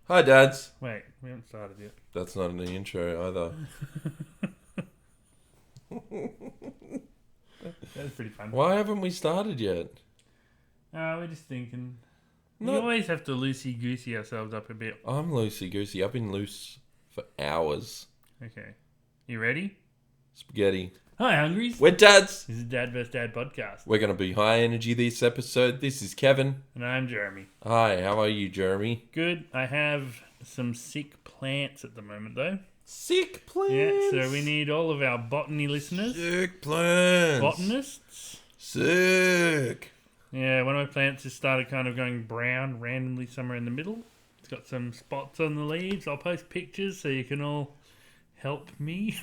Hi, Dads. Wait, we haven't started yet. That's not in the intro either. That's pretty fun. Why haven't we started yet? We're just thinking. We Not- always have to loosey-goosey ourselves up a bit. I'm loosey-goosey. I've been loose for hours. Okay. You ready? Spaghetti. Hi, Hungries. We're Dads. This is Dad vs. Dad podcast. We're going to be high energy this episode. This is Kevin. And I'm Jeremy. Hi, how are you, Jeremy? Good. I have some sick plants at the moment, though. Sick plants. Yeah, so we need all of our botany listeners. Sick plants. Botanists. Sick. Yeah, one of my plants has started kind of going brown randomly somewhere in the middle. It's got some spots on the leaves. I'll post pictures so you can all help me.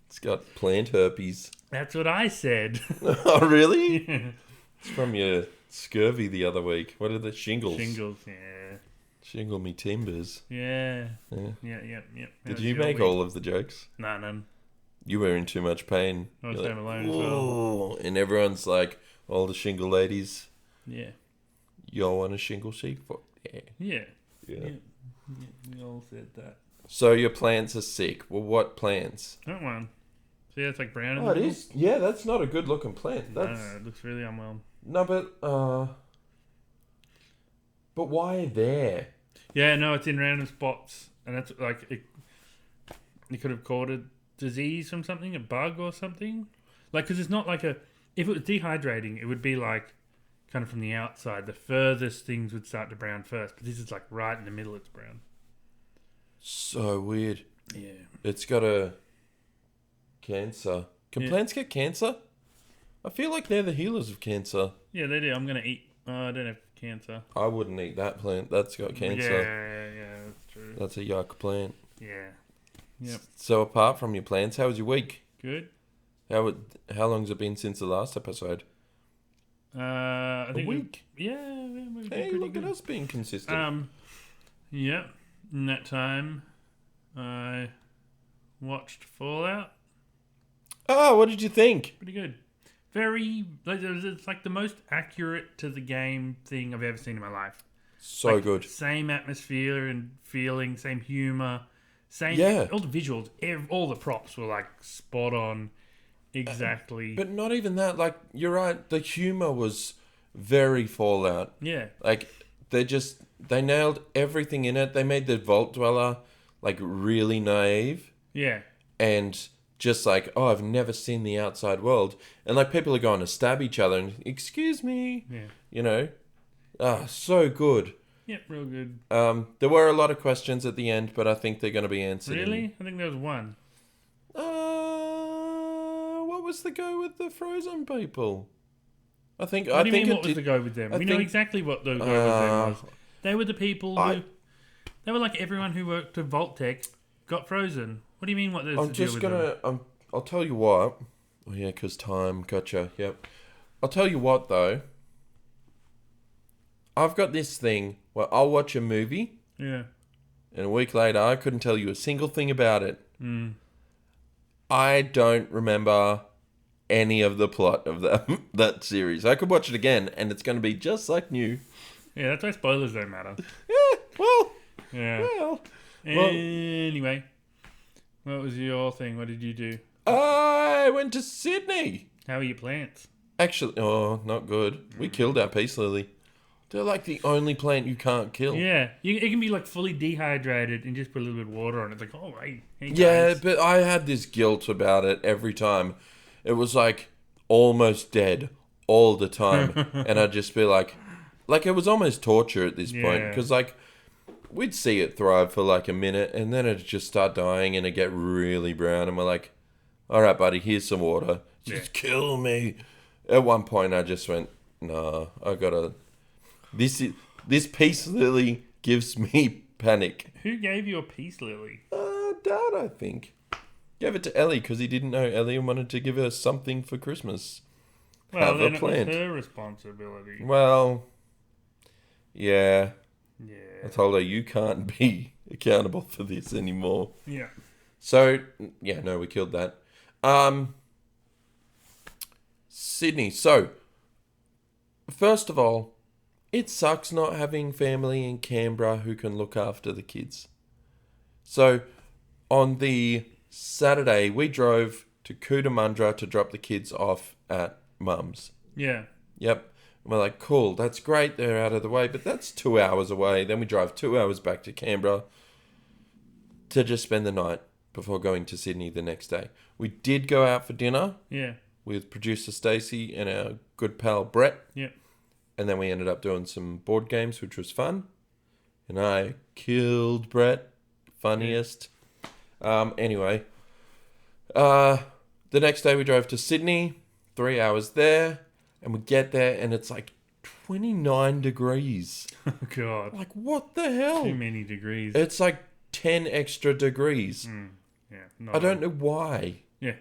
It's got plant herpes. That's what I said. Oh, really? Yeah. It's from your scurvy the other week. What are the shingles? Shingles, yeah. Shingle me timbers. Yeah. Yeah. Yeah. Did you make all of the jokes? Nah, none. You were in too much pain. I was You're home alone as well. and everyone's like, all the shingle ladies, Yeah. y'all want a shingle sheet? Yeah. Yeah. We all said that. So your plants are sick. Well, what plants? That one. See, it's like brown in Oh, the it middle? is. Yeah, that's not a good looking plant. I That's don't know, it looks really unwell. no, but why there? Yeah, no, it's in random spots. And that's like, you could have caught a disease from something, a bug or something. Like, because it's not like if it was dehydrating, it would be like kind of from the outside. The furthest things would start to brown first. But this is like right in the middle, it's brown. So weird. Yeah. It's got a cancer. Can Yeah. plants get cancer? I feel like they're the healers of cancer. Yeah, they do. I'm going to eat. Oh, I don't have cancer. I wouldn't eat that plant. That's got cancer. Yeah, that's true. That's a yuck plant. Yeah. Yep. So apart from your plans, how was your week? Good. How long's it been since the last episode? I think A week. we've been Hey, pretty look good. at us being consistent. Yeah. In that time, I watched Fallout. Oh, what did you think? Pretty good. Very. It's like the most accurate to the game thing I've ever seen in my life. So Like, good. Same atmosphere and feeling, same humor, same. Yeah. All the visuals, all the props were like spot on. Exactly. But not even that. Like, you're right. The humor was very Fallout. Yeah. Like, they nailed everything in it. They made the Vault Dweller, like, really naive. Yeah. And just like, oh, I've never seen the outside world. And, like, people are going to stab each other and, excuse me. Yeah. You know? Ah, so good. Yep, real good. There were a lot of questions at the end, but I think they're going to be answered. Really? I think there was one. What was the go with the frozen people? What do you mean, what was the go with them? I We know think- exactly what the go with them was. They were the people I- who... They were like everyone who worked at Vault Tech got frozen. What do you mean what there's I'm to deal just with gonna. them? I'll tell you what. Oh yeah, 'cause time. Gotcha. Yep. I'll tell you what though. I've got this thing where I'll watch a movie, Yeah. and a week later I couldn't tell you a single thing about it. Mm. I don't remember any of the plot of that series. I could watch it again, and it's going to be just like new. Yeah, that's why spoilers don't matter. Yeah. Yeah. Well. Anyway. What was your thing? What did you do? I went to Sydney. How are your plants? Actually, oh, not good. We killed our peace lily. They're like the only plant you can't kill. Yeah. It can be like fully dehydrated and just put a little bit of water on it. It's like, oh, hey Yeah, guys. but I had this guilt about it every time. It was like almost dead all the time. And I'd just be like it was almost torture at this point. Yeah. Because like we'd see it thrive for like a minute and then it'd just start dying and it'd get really brown. And we're like, all right, buddy, here's some water. Just kill me. At one point I just went, nah, I gotta... This peace lily gives me panic. Who gave you a peace lily? Dad, I think. Gave it to Ellie because he didn't know Ellie wanted to give her something for Christmas. Well, Have a then it plant. was her responsibility. Well, yeah. I Yeah. told her you can't be accountable for this anymore. Yeah. So, yeah, no, we killed that. Sydney. So, first of all, it sucks not having family in Canberra who can look after the kids. So on the Saturday, we drove to Cootamundra to drop the kids off at Mum's. Yeah. Yep. And we're like, cool, that's great, they're out of the way, but that's 2 hours away. Then we drive 2 hours back to Canberra to just spend the night before going to Sydney the next day. We did go out for dinner Yeah. with producer Stacey and our good pal Brett. Yeah. And then we ended up doing some board games, which was fun. And I killed Brett. Funniest. Anyway. The next day we drove to Sydney. 3 hours there. And we get there and it's like 29 degrees. Oh, God. Like, what the hell? Too many degrees. It's like 10 extra degrees. Yeah. I don't know why. Yeah.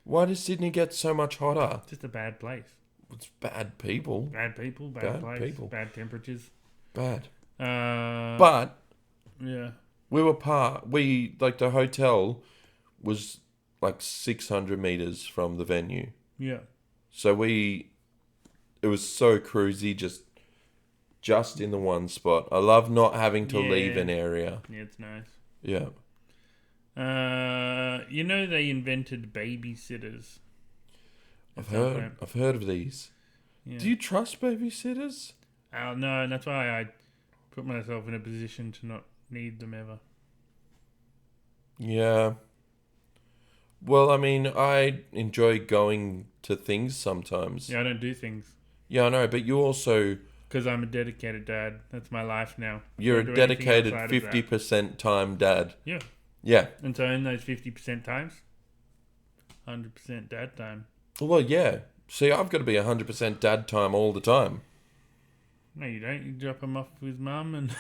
Why does Sydney get so much hotter? Just a bad place. It's bad people. Bad people, bad place, people. bad temperatures. Bad. But yeah, we were the hotel was like 600 meters from the venue. Yeah. So it was so cruisy, just in the one spot. I love not having to leave an area. Yeah, it's nice. Yeah. They invented babysitters. I've heard of these. Yeah. Do you trust babysitters? No, and that's why I put myself in a position to not need them ever. Yeah. Well, I mean, I enjoy going to things sometimes. Yeah, I don't do things. Yeah, I know, but you also... Because I'm a dedicated dad. That's my life now. You're a dedicated 50% time dad. Yeah. Yeah. And so in those 50% times, 100% dad time. Well, yeah. See, I've got to be 100% dad time all the time. No, you don't. You drop him off with mum and...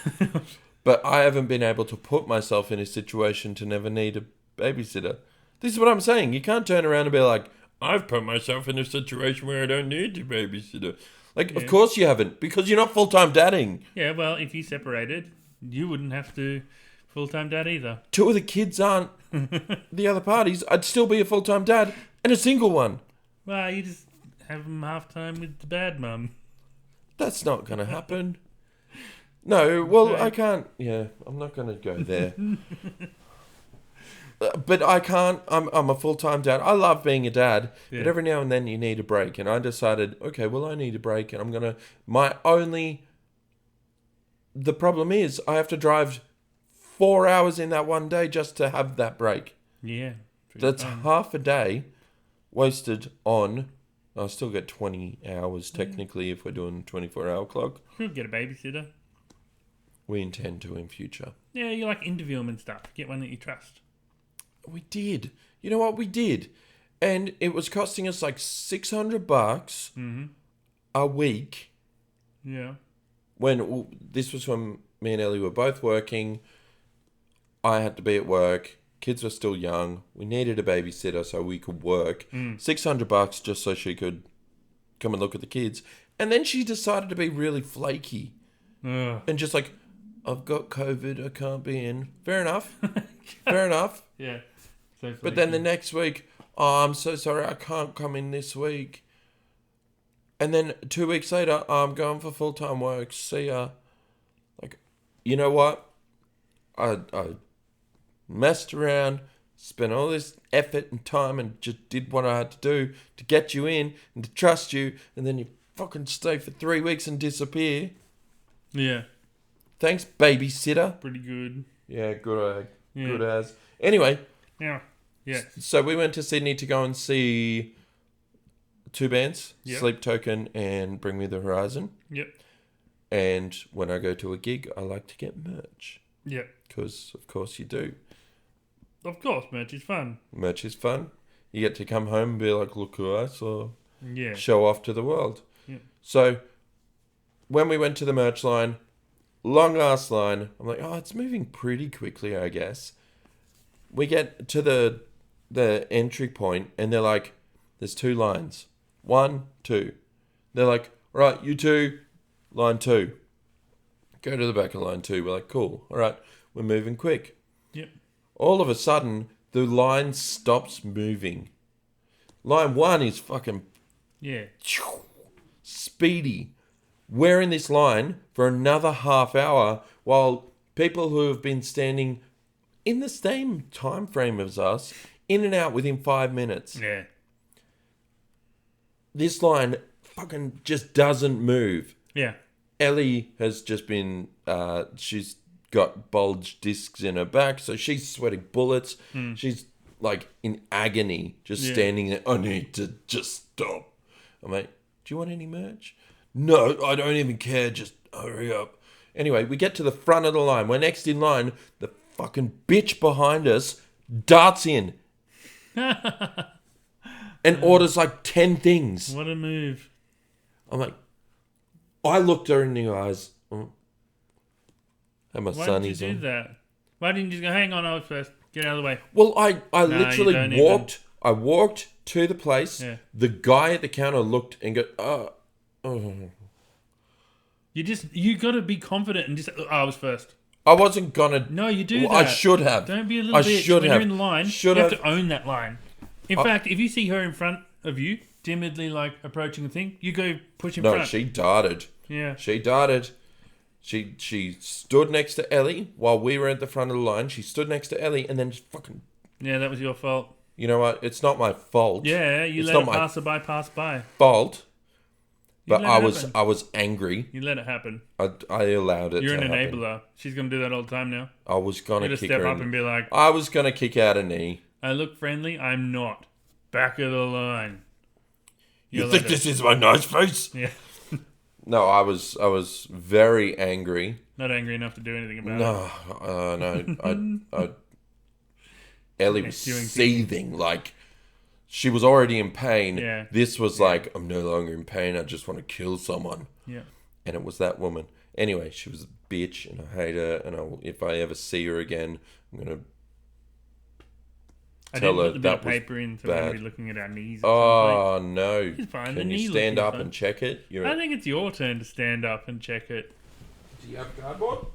But I haven't been able to put myself in a situation to never need a babysitter. This is what I'm saying. You can't turn around and be like, I've put myself in a situation where I don't need a babysitter. Of course you haven't, because you're not full-time dadding. Yeah, well, if you separated, you wouldn't have to full-time dad either. 2 of the kids aren't the other parties. I'd still be a full-time dad and a single one. Well, you just have them half-time with the bad mum. That's not going to happen. No, well, I can't. Yeah, I'm not going to go there. But I can't. I'm a full-time dad. I love being a dad, but every now and then you need a break. And I decided, okay, well, I need a break, and I'm gonna. The problem is, I have to drive 4 hours in that one day just to have that break. Yeah, that's half a day wasted on. I'll still get 20 hours technically if we're doing 24-hour clock. You'll get a babysitter. We intend to in future. Yeah, you interview them and stuff. Get one that you trust. We did. You know what? We did. And it was costing us like $600 a week. Yeah. This was when me and Ellie were both working. I had to be at work. Kids were still young. We needed a babysitter so we could work. $600 just so she could come and look at the kids. And then she decided to be really flaky. And just like, I've got COVID. I can't be in. Fair enough. Fair enough. Yeah. But then the next week, I'm so sorry, I can't come in this week. And then 2 weeks later, I'm going for full-time work. See ya. You know what? I messed around, spent all this effort and time and just did what I had to do to get you in and to trust you. And then you fucking stay for 3 weeks and disappear. Yeah. Thanks, babysitter. Pretty good. Yeah, good as. Anyway. Yeah. Yeah. So we went to Sydney to go and see 2 bands, Sleep Token and Bring Me the Horizon. Yep. And when I go to a gig, I like to get merch. Yep. Because, of course, you do. Of course, merch is fun. Merch is fun. You get to come home and be like, look who I saw. Yeah. Show off to the world. Yeah. So when we went to the merch line, long-ass line, I'm like, it's moving pretty quickly, I guess. We get to the entry point, and they're like, there's 2 lines. 1, 2. They're like, all right, you 2, line 2. Go to the back of line 2. We're like, cool. All right, we're moving quick. Yep. All of a sudden, the line stops moving. Line 1 is fucking speedy. we're in this line for another half hour while people who have been standing in the same time frame as us, in and out within 5 minutes. Yeah. This line fucking just doesn't move. Yeah. Ellie has just been, she's got bulged discs in her back, so she's sweating bullets. She's like in agony, just standing there. I need to just stop. I'm like, do you want any merch? No, I don't even care. Just hurry up. Anyway, we get to the front of the line. We're next in line. The fucking bitch behind us darts in and orders like 10 things. What a move. I'm like, I looked her in the eyes. And my Why son did is you do on. that? Why didn't you just go, hang on, I was first. Get out of the way. Well, I you literally don't walked. I walked to the place. Yeah. The guy at the counter looked and go, oh. You got to be confident and just, I was first. I wasn't gonna. No, you do Well, that. I should have. Don't be a little I bitch. should when have. you're in line, Should you have have. to own that line. In fact, if you see her in front of you, timidly like approaching a thing, you go push in No, front. she darted. Yeah. She darted. She stood next to Ellie while we were at the front of the line. She stood next to Ellie and then just fucking. Yeah, that was your fault. You know what? It's not my fault. Yeah, you It's let not a my passerby pass by. fault. You But let it happen. I was angry. You let it happen. I allowed it You're to an happen. enabler. She's going to do that all the time now. I was gonna You just kick step her. up and be like, I was gonna kick out a knee. I look friendly. I'm not. Back of the line. You think this is my nice face? Yeah. No, I was very angry. Not angry enough to do anything about it. No. Ellie was Doing seething, like she was already in pain. Yeah. This was like, I'm no longer in pain. I just want to kill someone. Yeah. And it was that woman. Anyway, she was a bitch, and I hate her. And if I ever see her again, I'm gonna I tell didn't her put the bit that of was paper in, so we're going bad. to be looking at our knees or something. Oh no! It's fine. The Can knee you look stand is up fine. and check it? I think it's your turn to stand up and check it. Do you have cardboard?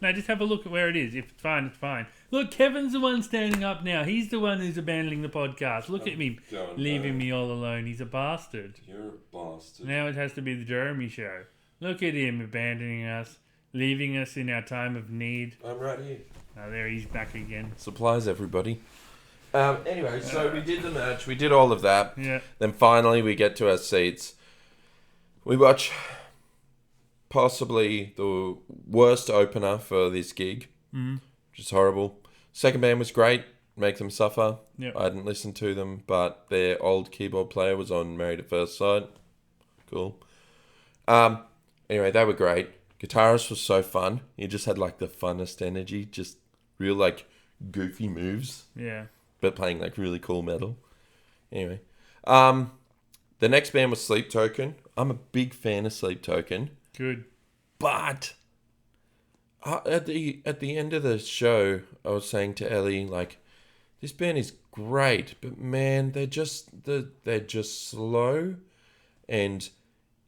No, just have a look at where it is. If it's fine, it's fine. Look, Kevin's the one standing up now. He's the one who's abandoning the podcast. Look at me, leaving me all alone. He's a bastard. You're a bastard. Now it has to be the Jeremy show. Look at him abandoning us, leaving us in our time of need. I'm right here. Oh, there he's back again. Supplies, everybody. Anyway, so we did the match. We did all of that. Yeah. Then finally we get to our seats. We watch possibly the worst opener for this gig, which is horrible. Second band was great. Make Them Suffer. Yep. I hadn't listened to them, but their old keyboard player was on Married at First Sight. Cool. Anyway, they were great. Guitarist was so fun. He just had like the funnest energy, just real like goofy moves. Yeah. But playing like really cool metal. Anyway, the next band was Sleep Token. I'm a big fan of Sleep Token, Good. but at the end of the show, I was saying to Ellie, like, this band is great, but man, they're just slow, and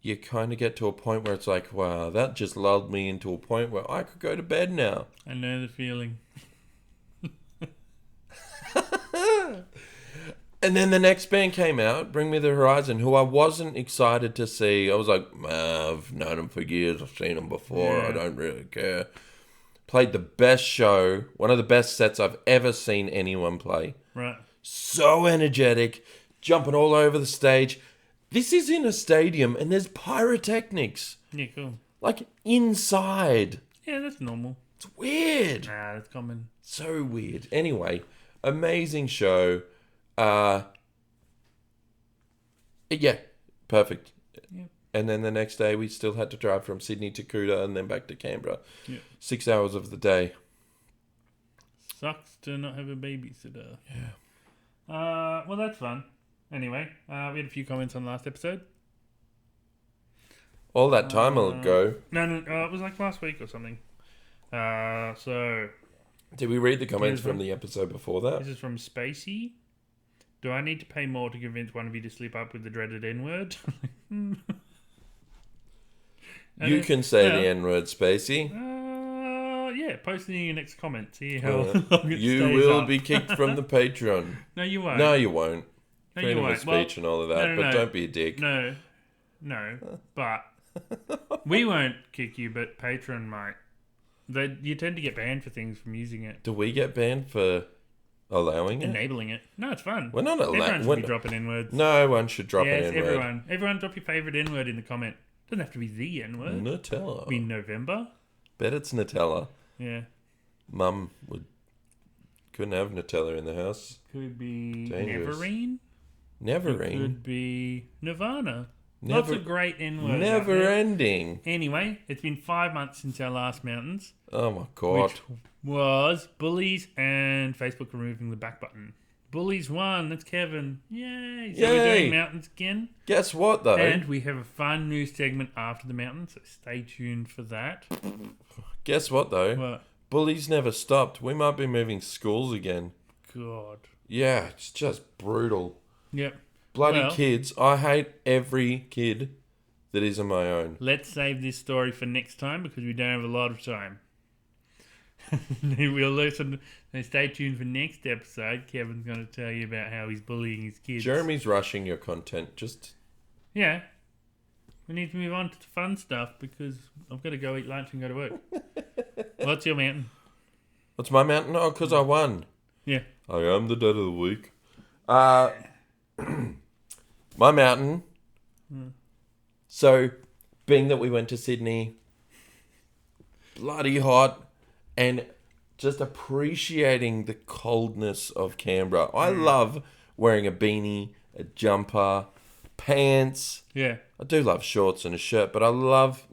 you kind of get to a point where it's like, wow, that just lulled me into a point where I could go to bed now. I know the feeling. And then the next band came out, Bring Me the Horizon, who I wasn't excited to see. I was like, I've known them for years. I've seen them before. Yeah. I don't really care. Played the best show, one of the best sets I've ever seen anyone play. Right. So energetic, jumping all over the stage. This is in a stadium and there's pyrotechnics. Yeah, cool. Like inside. Yeah, that's normal. It's weird. Nah, that's common. So weird. Anyway, amazing show. Yeah, perfect. Yep. And then the next day we still had to drive from Sydney to Kuta and then back to Canberra. Yep. 6 hours of the day. Sucks to not have a babysitter. Yeah. Well, that's fun. Anyway, we had a few comments on last episode. All that time ago. No, it was like last week or something. So Did we read the comments Here's from one. the episode before that? this is from Spacey. Do I need to pay more to convince one of you to sleep up with the dreaded N-word? You can say the N-word, Spacey. Yeah, post it in your next comment. See how long it You stays will up. be kicked from the Patreon. No, you won't. No, you won't. No, Freedom you of won't. speech and all of that, no, but no. don't be a dick. No, but We won't kick you, but Patreon might. You tend to get banned for things from using it. Do we get banned for allowing it? Enabling it. No, it's fun. We're not allowed. Everyone should be dropping N-words. No one should drop an N-word. Everyone. Everyone drop your favourite N-word in the comment. Doesn't have to be the N-word. Nutella. It'll be November. Bet it's Nutella. Yeah. Mum couldn't have Nutella in the house. Could be Dangerous. Neverine. Neverine. It could be Nirvana. Lots of great N-words. Never ending. Anyway, it's been 5 months since our last mountains. Oh my god. Which was Bullies and Facebook removing the back button. Bullies won. That's Kevin. Yay. So we're doing mountains again. Guess what though? And we have a fun new segment after the mountains, so stay tuned for that. Guess what though? What? Bullies never stopped. We might be moving schools again. God. Yeah, it's just brutal. Yep. Bloody kids. I hate every kid that isn't my own. Let's save this story for next time because we don't have a lot of time. We'll listen. So stay tuned for next episode. Kevin's going to tell you about how he's bullying his kids. Jeremy's rushing your content. Yeah. We need to move on to the fun stuff because I've got to go eat lunch and go to work. What's your mountain? What's my mountain? Oh, because I won. Yeah. I am the dad of the week. My mountain. So, being that we went to Sydney, bloody hot, and just appreciating the coldness of Canberra. I love wearing a beanie, a jumper, pants. Yeah. I do love shorts and a shirt, but I love,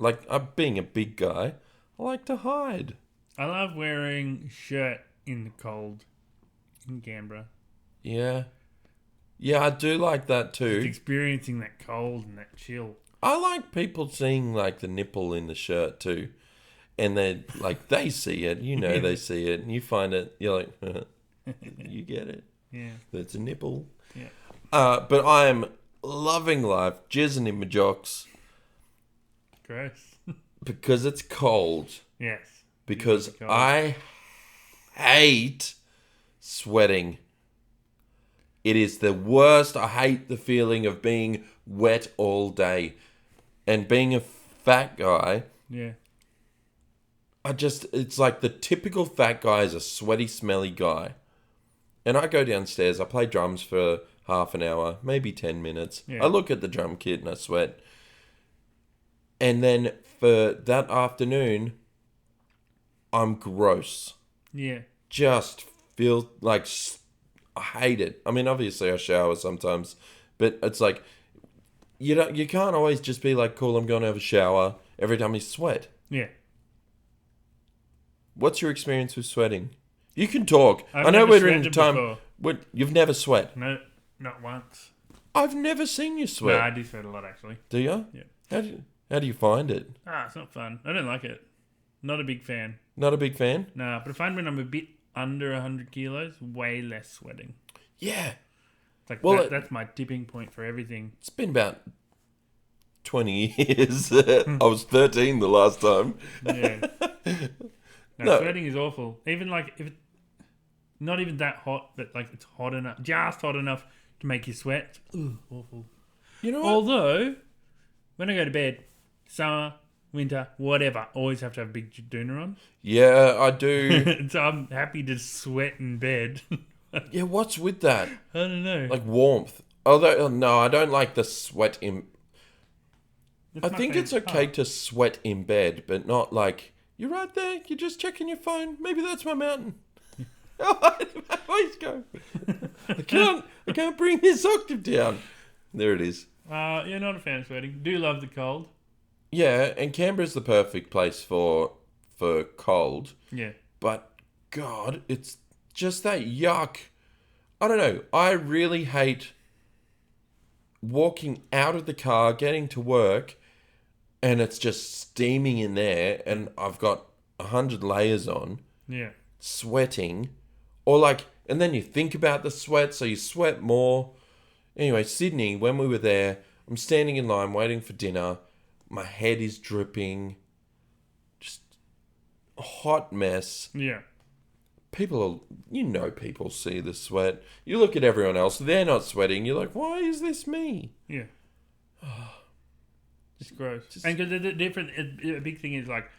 being a big guy, I like to hide. I love wearing shirt in the cold in Canberra. Yeah. Yeah, I do like that too. Just experiencing that cold and that chill. I like people seeing the nipple in the shirt too. And they they see it, they see it, and you find it, you're like, you get it. Yeah. That's a nipple. Yeah. But I am loving life, jizzing in my jocks. Gross. Because it's cold. Yes. Because I hate sweating. It is the worst. I hate the feeling of being wet all day. And being a fat guy... Yeah. It's like the typical fat guy is a sweaty, smelly guy. And I go downstairs, I play drums for half an hour, maybe 10 minutes. Yeah. I look at the drum kit and I sweat. And then for that afternoon, I'm gross. Yeah. Just feel like, I hate it. I mean, obviously I shower sometimes, but it's like, you can't always just be like, cool, I'm going to have a shower every time you sweat. Yeah. What's your experience with sweating? You can talk. I've I know never we're in sweated time. You've never sweat. No, not once. I've never seen you sweat. No, I do sweat a lot actually. Do you? Yeah. How do you find it? It's not fun. I don't like it. Not a big fan. Not a big fan? Nah, but I find when I'm a bit under 100 kilos, way less sweating. Yeah. That's my tipping point for everything. It's been about 20 years. I was 13 the last time. Yeah. No, sweating is awful. Even if it's not even that hot, but it's hot enough, just hot enough to make you sweat. Ugh, awful. You know what? Although, when I go to bed, summer, winter, whatever, always have to have a big doona on. Yeah, I do. So I'm happy to sweat in bed. Yeah, what's with that? I don't know. Like warmth. Although, no, I don't like the sweat in... I think it's okay to sweat in bed, but not you're right there, you're just checking your phone. Maybe that's my mountain. Oh, my voice go. I can't bring this octave down. There it is. You're not a fan of sweating. Do love the cold. Yeah, and Canberra's the perfect place for cold. Yeah. But, God, it's just that yuck. I don't know. I really hate walking out of the car, getting to work, and it's just steaming in there, and I've got 100 layers on. Yeah. Sweating. Or and then you think about the sweat, so you sweat more. Anyway, Sydney, when we were there, I'm standing in line waiting for dinner. My head is dripping. Just a hot mess. Yeah. People see the sweat. You look at everyone else, they're not sweating. You're like, why is this me? Yeah. It's gross. And because a big thing is like,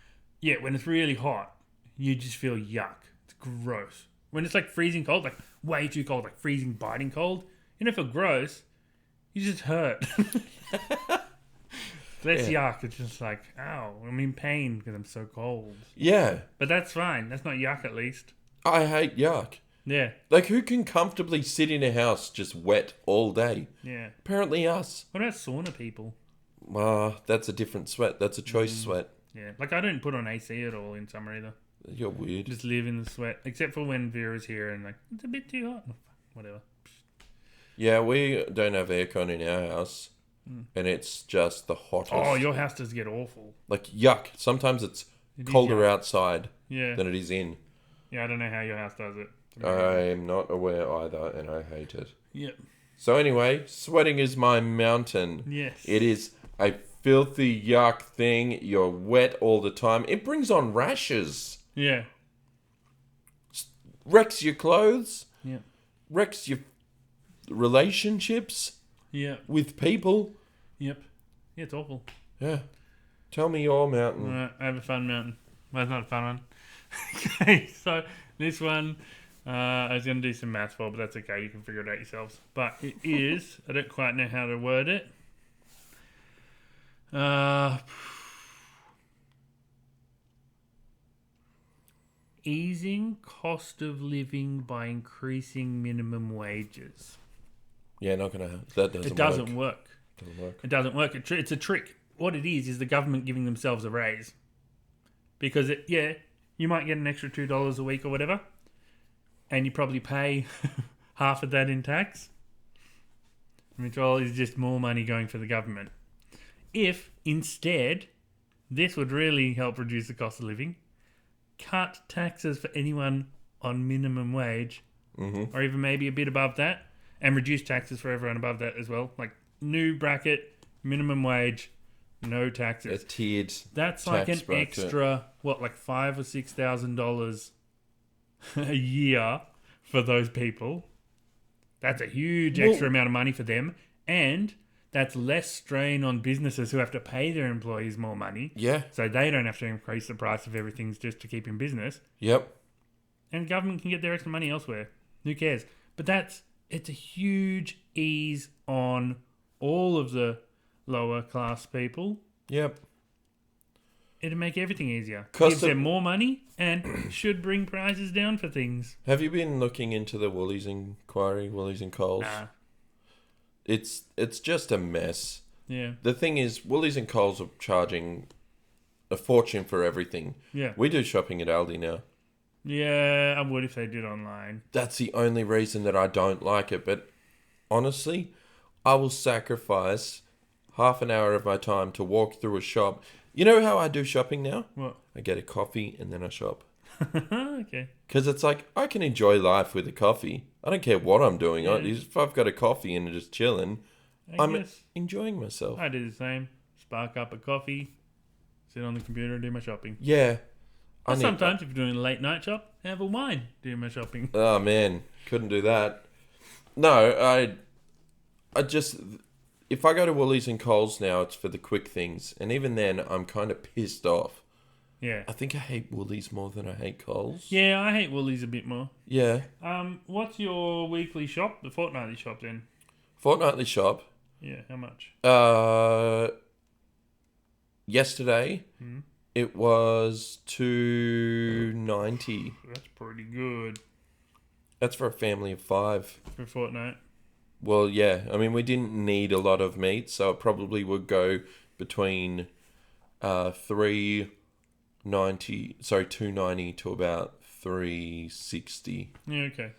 yeah, when it's really hot, you just feel yuck. It's gross. When it's like freezing cold, like way too cold, like freezing, biting cold, you don't feel gross. You just hurt. That's yuck. It's just like, ow, I'm in pain because I'm so cold. Yeah. But that's fine. That's not yuck, at least. I hate yuck. Yeah. Like, who can comfortably sit in a house just wet all day? Yeah. Apparently us. What about sauna people? That's a different sweat. That's a choice sweat. Yeah. Like, I don't put on AC at all in summer either. You're weird. Just live in the sweat. Except for when Vera's here and like, it's a bit too hot. Whatever. Yeah, we don't have aircon in our house. And it's just the hottest. Oh, your house does get awful. Like, yuck. Sometimes it's colder outside than it is in. Yeah, I don't know how your house does it. I'm not aware either, and I hate it. Yep. So anyway, sweating is my mountain. Yes. It is a filthy yuck thing. You're wet all the time. It brings on rashes. Yeah. Wrecks your clothes. Yeah. Wrecks your relationships. Yeah. With people. Yep. Yeah, it's awful. Yeah. Tell me your mountain. Alright, I have a fun mountain. Well, it's not a fun one. Okay, so this one, I was going to do some maths for, but that's okay. You can figure it out yourselves. But it is, I don't quite know how to word it. Easing cost of living by increasing minimum wages. Yeah, not gonna. That doesn't. It doesn't work. work. It doesn't work. It's a trick. What it is the government giving themselves a raise, because you might get an extra $2 a week or whatever, and you probably pay half of that in tax, which all is just more money going for the government. If instead, this would really help reduce the cost of living. Cut taxes for anyone on minimum wage, or even maybe a bit above that. And reduce taxes for everyone above that as well. Like, new bracket, minimum wage, no taxes. A tiered That's like an bracket. extra, like $5,000 or $6,000 a year for those people. That's a huge extra amount of money for them. And that's less strain on businesses who have to pay their employees more money. Yeah. So they don't have to increase the price of everything just to keep in business. Yep. And government can get their extra money elsewhere. Who cares? But it's a huge ease on all of the lower class people. Yep. It'd make everything easier. Cost Gives them more money and should bring prices down for things. Have you been looking into the Woolies inquiry, Woolies and Coles? Nah. It's just a mess. Yeah. The thing is, Woolies and Coles are charging a fortune for everything. Yeah. We do shopping at Aldi now. Yeah, I would if they did online. That's the only reason that I don't like it. But honestly, I will sacrifice half an hour of my time to walk through a shop. You know how I do shopping now? What? I get a coffee and then I shop. Okay. Because it's like, I can enjoy life with a coffee. I don't care what I'm doing. Yeah. If I've got a coffee and just chilling, I'm guess enjoying myself. I do the same. Spark up a coffee, sit on the computer and do my shopping. Yeah. Or sometimes, if you're doing a late night shop, have a wine, do my shopping. Oh, man. Couldn't do that. No, I just... If I go to Woolies and Coles now, it's for the quick things. And even then, I'm kind of pissed off. Yeah. I think I hate Woolies more than I hate Coles. Yeah, I hate Woolies a bit more. Yeah. What's your weekly shop? The fortnightly shop then? Fortnightly shop. Yeah, how much? Yesterday, it was $2.90. That's pretty good. That's for a family of 5. For a fortnight. Well, yeah. I mean, we didn't need a lot of meat, so it probably would go between $2.90 to about $3.60. Yeah, okay.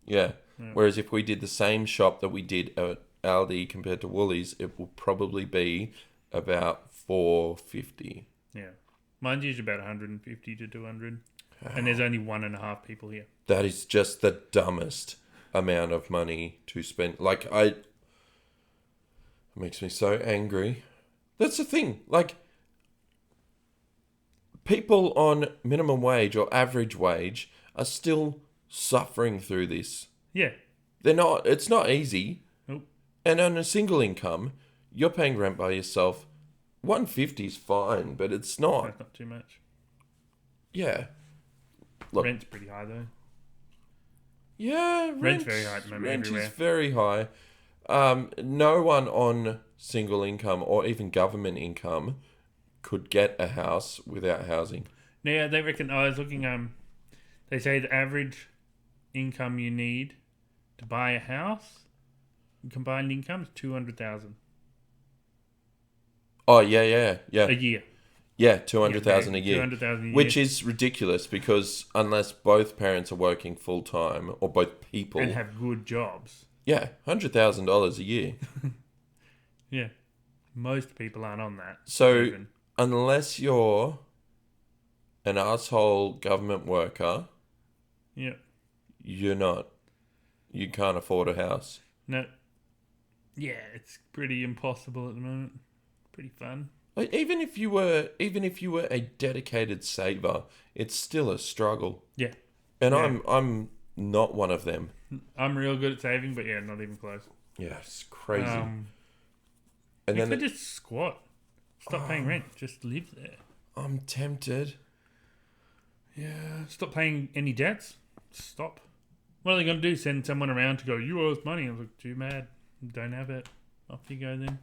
Yeah. Whereas if we did the same shop that we did at Aldi compared to Woolies, it will probably be about $4.50. Yeah. Mine's usually about 150 to 200. And there's only 1.5 people here. That is just the dumbest amount of money to spend. Like, it makes me so angry. That's the thing. Like, people on minimum wage or average wage are still suffering through this. Yeah. It's not easy. Nope. And on a single income, you're paying rent by yourself. 150 is fine, but it's not. That's not too much. Yeah. Look. Rent's pretty high though. Yeah, Rent's very high at the moment Rent everywhere. is very high. No one on single income or even government income could get a house without housing. Yeah, they reckon. I was looking. They say the average income you need to buy a house, combined income, is 200,000 Oh yeah. a year. Yeah, 200,000 a year. 200,000 a year, Which is ridiculous because unless both parents are working full time or both people and have good jobs. yeah, $100,000 a year. Yeah, most people aren't on that. So even. unless you're an asshole government worker, Yeah, you're not. You can't afford a house. no. Yeah, it's pretty impossible at the moment. Pretty fun. Like, even if you were a dedicated saver, it's still a struggle. Yeah, And Yeah. I'm not one of them. I'm real good at saving, but yeah, not even close. Yeah, it's crazy. And and you then could just squat. Stop paying rent. Just live there. I'm tempted. Yeah. Stop paying any debts. Stop. What are they going to do? Send someone around to go, you owe us money. I was like, too mad. Don't have it. Off you go then.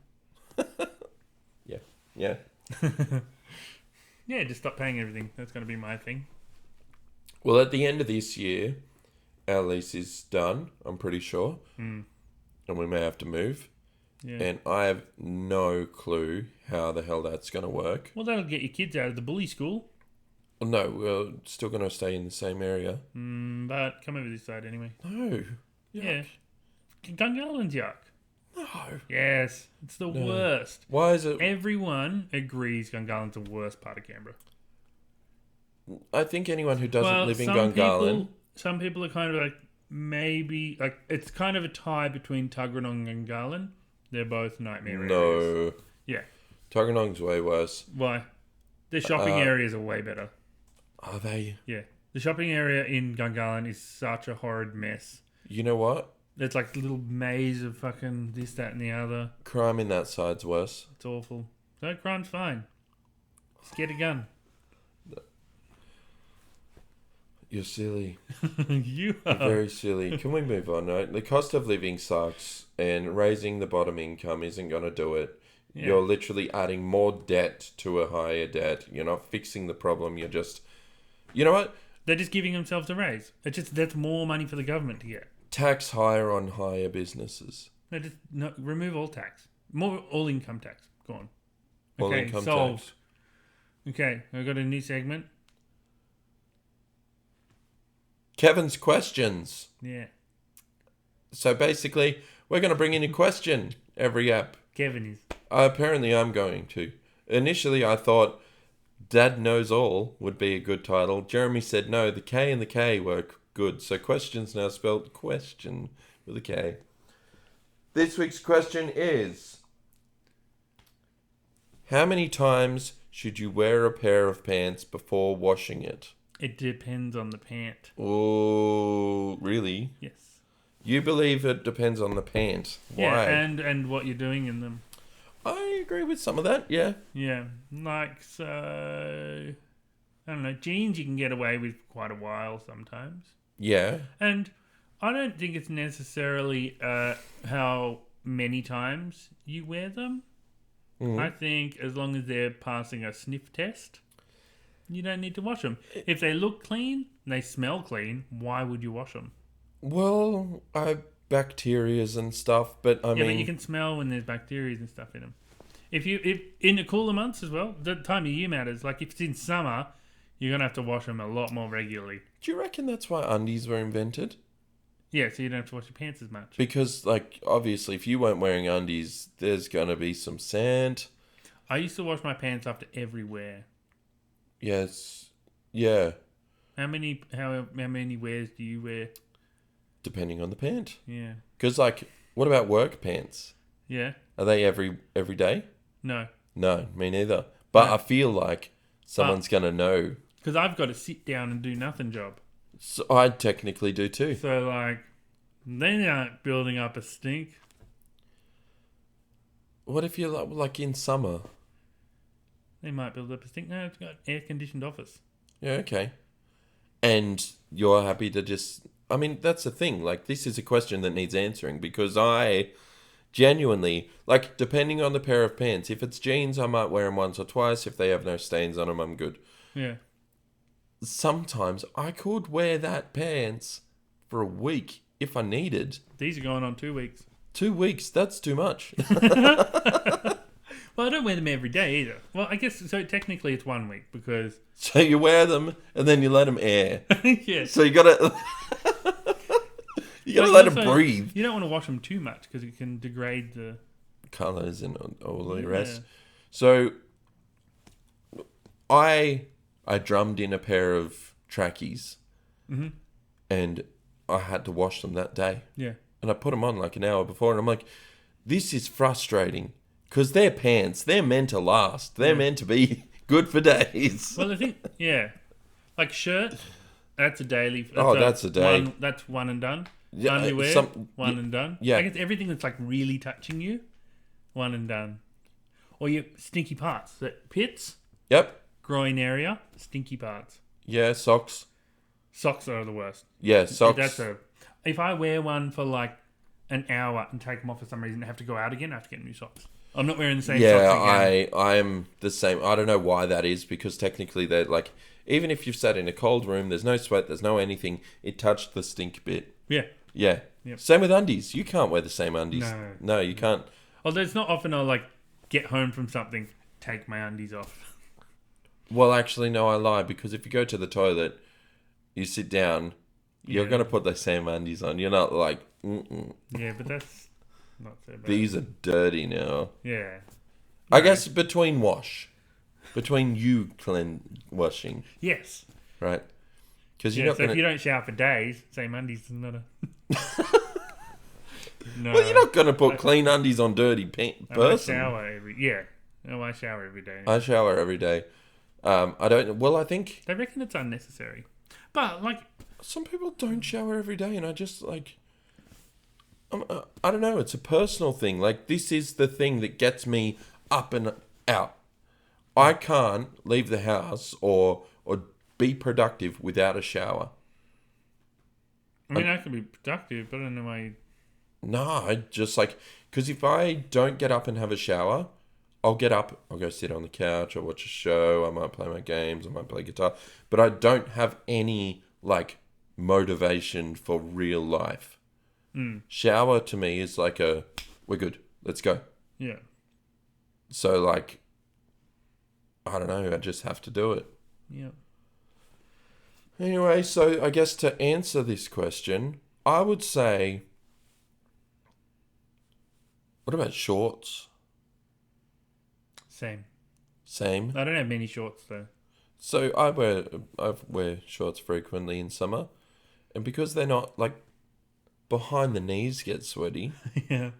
Yeah. Yeah, just stop paying everything. That's going to be my thing. Well, at the end of this year, our lease is done, I'm pretty sure. Mm. And we may have to move. Yeah. And I have no clue how the hell that's going to work. Well, that'll get your kids out of the bully school. Well, no, we're still going to stay in the same area. But come over this side anyway. No. Yeah. Gungahlon's yuck. No. Yes. It's the worst. Why is it? Everyone agrees Gungahlon's the worst part of Canberra. I think anyone who doesn't live in some Gungahlon... some people are kind of like, maybe, like, it's kind of a tie between Tuggeranong and Gungahlon. They're both nightmare areas. No. Yeah. Tuggeranong's way worse. Why? The shopping areas are way better. Are they? Yeah. The shopping area in Gungahlon is such a horrid mess. You know what? It's like a little maze of fucking this, that, and the other. Crime in that side's worse. It's awful. No, crime's fine. Just get a gun. You're silly. You You're are. very silly. Can we move on? Right? The cost of living sucks, and raising the bottom income isn't going to do it. Yeah. You're literally adding more debt to a higher debt. You're not fixing the problem. You're just... You know what? They're just giving themselves a raise. It's just that's more money for the government to get. Tax higher on higher businesses. No, remove all tax. More all income tax. Go on. All Okay, income solved. tax. Okay, I've got a new segment. Kevin's questions. Yeah. So basically, we're going to bring in a question every app. Kevin is. Apparently, I'm going to. Initially, I thought Dad Knows All would be a good title. Jeremy said no, the K and the K were good. So question's now spelled question with a K. This week's question is, how many times should you wear a pair of pants before washing it? It depends on the pant. Oh, really? Yes. You believe it depends on the pant. Why? Yeah, and what you're doing in them. I agree with some of that, yeah. Yeah, like, so... I don't know, jeans you can get away with quite a while sometimes. Yeah. And I don't think it's necessarily how many times you wear them. I think as long as they're passing a sniff test, you don't need to wash them. If they look clean and they smell clean, why would you wash them? Well, bacterias and stuff, but I mean... but you can smell when there's bacteria and stuff in them. If in the cooler months as well, the time of year matters. Like if it's in summer, you're gonna have to wash them a lot more regularly. Do you reckon that's why undies were invented? Yeah, so you don't have to wash your pants as much. Because, like, obviously, if you weren't wearing undies, there's gonna be some sand. I used to wash my pants after every wear. Yes. Yeah. How many wears do you wear? Depending on the pant. Yeah. Because, like, what about work pants? Yeah. Are they every day? No. No, me neither. But No. I feel like someone's gonna know. Because I've got a sit down and do nothing job. So I technically do too. So, like, they aren't building up a stink. What if you're like in summer? They might build up a stink. No, it's got air-conditioned office. Yeah, okay. And you're happy to just... I mean, that's the thing. Like, this is a question that needs answering because I genuinely... Like, depending on the pair of pants, if it's jeans, I might wear them once or twice. If they have no stains on them, I'm good. Yeah. Sometimes I could wear that pants for a week if I needed. These are going on 2 weeks. 2 weeks, that's too much. Well, I don't wear them every day either. Well, I guess, so technically it's 1 week because... So you wear them and then you let them air. Yeah. So you gotta... you gotta let them breathe. You don't want to wash them too much because it can degrade the... Colours and all the rest. So I drummed in a pair of trackies and I had to wash them that day. Yeah. And I put them on like an hour before and I'm like, this is frustrating because they're pants. They're meant to last. They're meant to be good for days. Well, I think, like shirt, that's a daily. That's a day. That's one and done. Yeah, underwear, one and done. Yeah. I guess everything that's like really touching you, one and done. Or your stinky parts. That pits, Yep. groin area, stinky parts. Yeah, socks. Socks are the worst. Yeah, socks. If I wear one for like an hour and take them off for some reason and have to go out again, I have to get new socks. I'm not wearing the same socks again. Yeah, I'm the same. I don't know why that is because technically they're like, even if you've sat in a cold room, there's no sweat, there's no anything, it touched the stink bit. Yeah. Yeah. Yep. Same with undies. You can't wear the same undies. No, you can't. Although it's not often I'll like get home from something, take my undies off. Well, actually, no, I lie because if you go to the toilet, you sit down, you're going to put the same undies on. You're not like, Yeah, but that's not so bad. These are dirty now. Yeah. I guess between you washing. Yes. Right? Because if you don't shower for days, same undies is not a... No. Well, you're not going to put clean undies on dirty person. I shower every day. I shower every day. I don't... Well, I think... They reckon it's unnecessary. But, like... Some people don't shower every day, and I just, like... I don't know. It's a personal thing. Like, this is the thing that gets me up and out. I can't leave the house or be productive without a shower. I mean, I can be productive, but I don't know why you... No, I just like... Because if I don't get up and have a shower, I'll get up, I'll go sit on the couch, I'll watch a show, I might play my games, I might play guitar. But I don't have any, like, motivation for real life. Shower to me is like we're good, let's go. Yeah. So, like, I don't know, I just have to do it. Yeah. Anyway, so I guess to answer this question, I would say... What about shorts? Same. I don't have many shorts, though. So I wear shorts frequently in summer. And because they're not, like, behind the knees get sweaty. Yeah.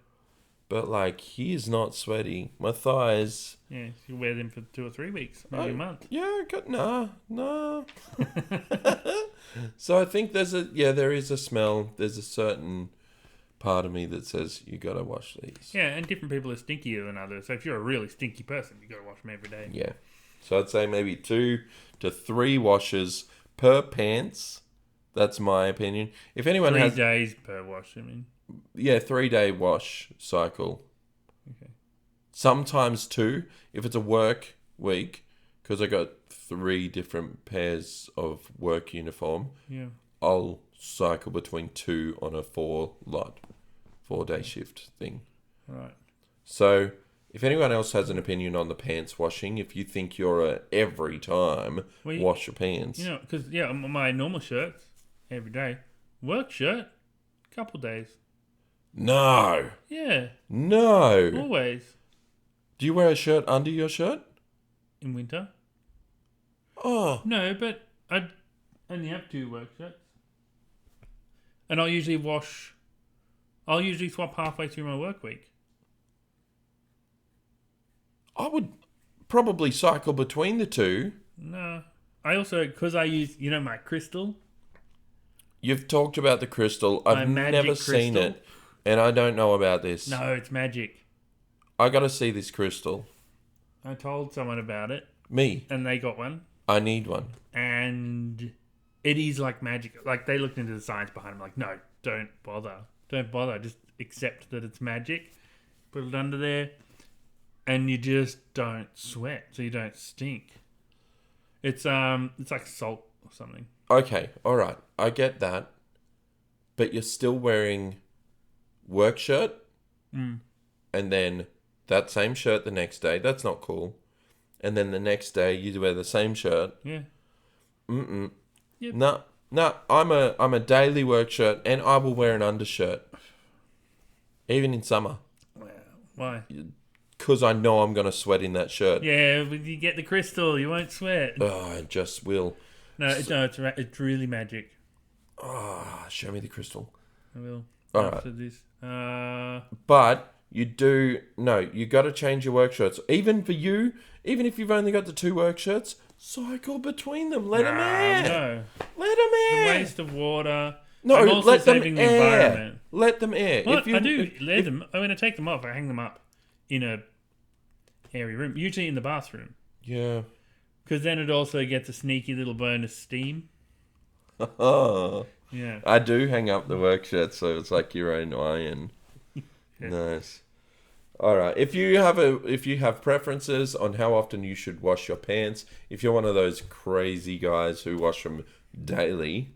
But, like, here's not sweaty. My thighs... Yeah, you wear them for 2 or 3 weeks, maybe a month. Yeah, no. So I think there is a smell. There's a certain part of me that says, you got to wash these. Yeah, and different people are stinkier than others. So if you're a really stinky person, you got to wash them every day. Yeah. So I'd say maybe 2 to 3 washes per pants. That's my opinion. If anyone 3 days per wash, I mean. Yeah, 3-day wash cycle. Okay. Sometimes 2 if it's a work week, because I got 3 different pairs of work uniform. Yeah. I'll cycle between 2 on a 4-day shift thing. Right. So if anyone else has an opinion on the pants washing, if you think you're a every time wash your pants. You know, because, my normal shirts, every day. Work shirt, couple days. No. Yeah. No. Always. Do you wear a shirt under your shirt? In winter? Oh. No, but I only have 2 work shirts. And I'll usually swap halfway through my work week. I would probably cycle between the 2. No. I also, because I use, my crystal. You've talked about the crystal. I've never seen it. And I don't know about this. No, it's magic. I got to see this crystal. I told someone about it, Me. and they got one, I need one. and it is like magic. Like, they looked into the science behind it. Like, no, don't bother. Don't bother. Just accept that it's magic. Put it under there, and you just don't sweat, so you don't stink. It's like salt or something. Okay, all right. I get that. But you're still wearing work shirt, and then that same shirt the next day. That's not cool. And then the next day you wear the same shirt. Yeah. Yep. No. I'm a daily work shirt, and I will wear an undershirt, even in summer. Wow. Why? Because I know I'm gonna sweat in that shirt. Yeah, but you get the crystal, you won't sweat. Oh, I just will. No, it's really magic. Oh, show me the crystal. I will. All after right. this. But you got to change your work shirts. Even for you, even if you've only got the 2 work shirts, cycle between them. Let them air. No. Let them air. The waste of water. No, I'm also let them saving the air. environment. Let them air. Well, I do let them. When I take them off, I hang them up in a airy room, usually in the bathroom. Yeah. Because then it also gets a sneaky little bonus steam. Oh. Yeah. I do hang up the work shirts, so it's like your own iron. Yeah. Nice. All right. If you have preferences on how often you should wash your pants, if you're one of those crazy guys who wash them daily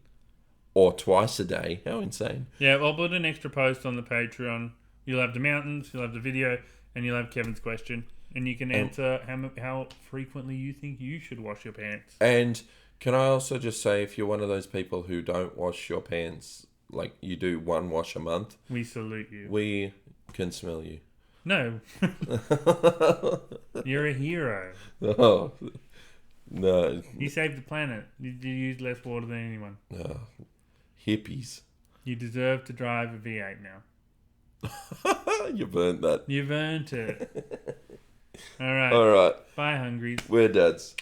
or twice a day, how insane. Yeah, I'll put an extra post on the Patreon. You'll have the mountains, you'll have the video, and you'll have Kevin's question. And you can answer how frequently you think you should wash your pants. And can I also just say, if you're one of those people who don't wash your pants, like you do one wash a month, we salute you. We can smell you. No. You're a hero. Oh, no. You saved the planet. You used less water than anyone. Oh, hippies. You deserve to drive a V8 now. You've earned that. You've earned it. All right. All right. Bye, hungries. We're dads.